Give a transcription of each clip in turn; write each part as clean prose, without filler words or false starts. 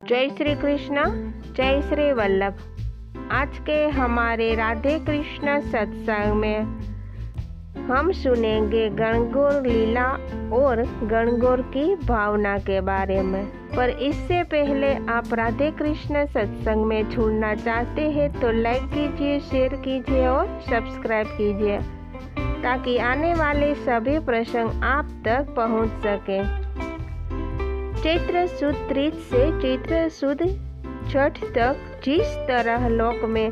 जय श्री कृष्ण, जय श्री वल्लभ। आज के हमारे राधे कृष्ण सत्संग में हम सुनेंगे गणगौर लीला और गणगौर की भावना के बारे में। पर इससे पहले आप राधे कृष्ण सत्संग में जुड़ना चाहते हैं तो लाइक कीजिए, शेयर कीजिए और सब्सक्राइब कीजिए ताकि आने वाले सभी प्रसंग आप तक पहुंच सके। चैत्र सुद तीज से चैत्र सुद छठ तक जिस तरह लोक में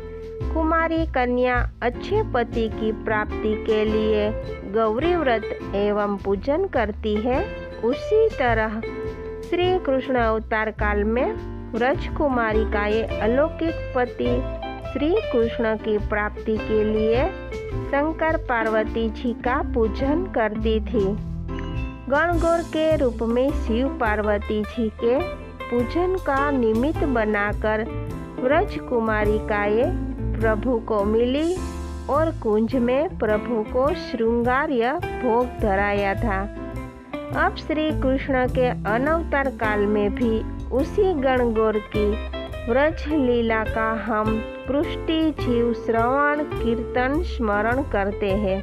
कुमारी कन्या अच्छे पति की प्राप्ति के लिए गौरी व्रत एवं पूजन करती है, उसी तरह श्री कृष्ण अवतार काल में व्रज कुमारी का ये अलौकिक पति श्री कृष्ण की प्राप्ति के लिए शंकर पार्वती जी का पूजन करती थी। गणगौर के रूप में शिव पार्वती जी के पूजन का निमित्त बनाकर व्रज कुमारी का ये प्रभु को मिली और कुंज में प्रभु को श्रृंगार्य भोग धराया था। अब श्री कृष्ण के अनवतार काल में भी उसी गणगौर की व्रज लीला का हम पुष्टि जीव श्रवण कीर्तन स्मरण करते हैं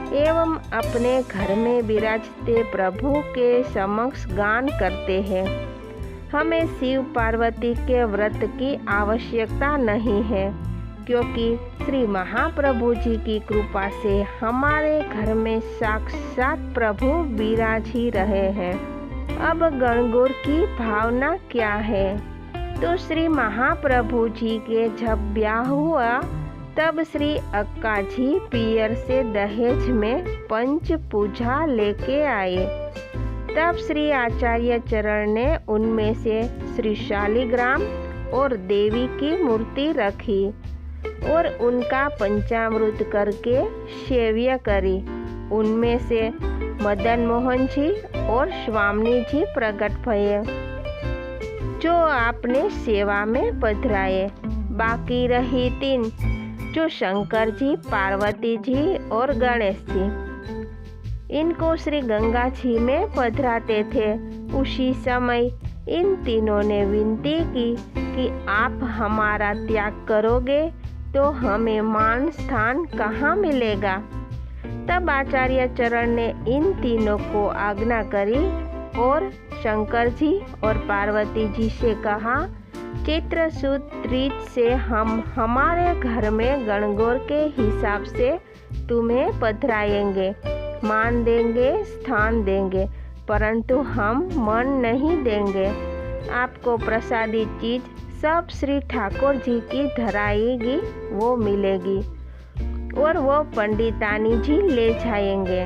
एवं अपने घर में विराजते प्रभु के समक्ष गान करते हैं। हमें शिव पार्वती के व्रत की आवश्यकता नहीं है, क्योंकि श्री महाप्रभु जी की कृपा से हमारे घर में साक्षात प्रभु विराज ही रहे हैं। अब गणगौर की भावना क्या है? तो श्री महाप्रभु जी के जब ब्याह हुआ तब श्री अक्का जी पियर से दहेज में पंच पूजा लेके आए। तब श्री आचार्य चरण ने उनमें से श्री शालिग्राम और देवी की मूर्ति रखी और उनका पंचामृत करके सेव्य करी। उनमें से मदन मोहन जी और स्वामी जी प्रकट भये, जो आपने सेवा में पधराए। बाकी रही तीन, जो शंकर जी, पार्वती जी और गणेश जी। इनको श्री गंगा जी में पधराते थे। उसी समय इन तीनों ने विनती की कि आप हमारा त्याग करोगे तो हमें मान स्थान कहाँ मिलेगा। तब आचार्य चरण ने इन तीनों को आज्ञा करी और शंकर जी और पार्वती जी से कहा, चैत्र सुद तीज से हम हमारे घर में गणगौर के हिसाब से तुम्हें पधराएंगे, मान देंगे, स्थान देंगे, परंतु हम मन नहीं देंगे। आपको प्रसादी चीज सब श्री ठाकुर जी की धराएगी वो मिलेगी और वो पंडितानी जी ले जाएंगे,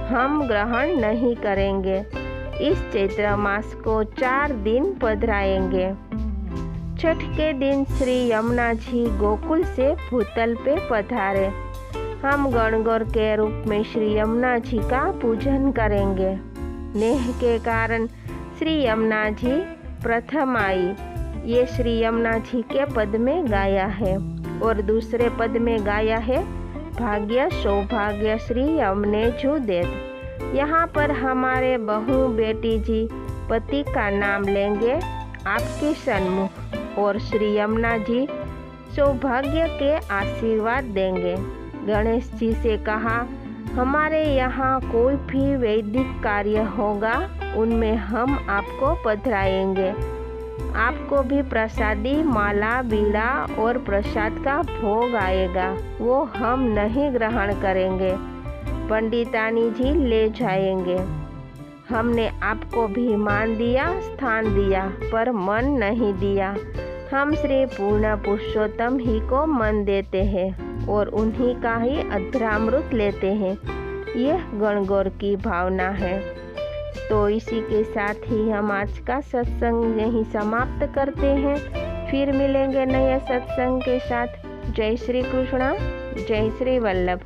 हम ग्रहण नहीं करेंगे। इस चैत्र मास को 4 दिन पधराएंगे। छठ के दिन श्री यमुना जी गोकुल से भूतल पे पधारे। हम गणगौर के रूप में श्री यमुना जी का पूजन करेंगे। नेह के कारण श्री यमुना जी प्रथम आई, ये श्री यमुना जी के पद में गाया है। और दूसरे पद में गाया है, भाग्य सौभाग्य श्री यमुने जू देत। यहाँ पर हमारे बहू बेटी जी पति का नाम लेंगे आपके सन्मुख और श्री यमुना जी सौभाग्य के आशीर्वाद देंगे। गणेश जी से कहा, हमारे यहाँ कोई भी वैदिक कार्य होगा उनमें हम आपको पधराएंगे। आपको भी प्रसादी माला बीड़ा और प्रसाद का भोग आएगा, वो हम नहीं ग्रहण करेंगे, पंडितानी जी ले जाएंगे। हमने आपको भी मान दिया, स्थान दिया, पर मन नहीं दिया। हम श्री पूर्ण पुरुषोत्तम ही को मन देते हैं और उन्हीं का ही अधरामृत लेते हैं। यह गणगौर की भावना है। तो इसी के साथ ही हम आज का सत्संग यहीं समाप्त करते हैं। फिर मिलेंगे नए सत्संग के साथ। जय श्री कृष्ण, जय श्री वल्लभ।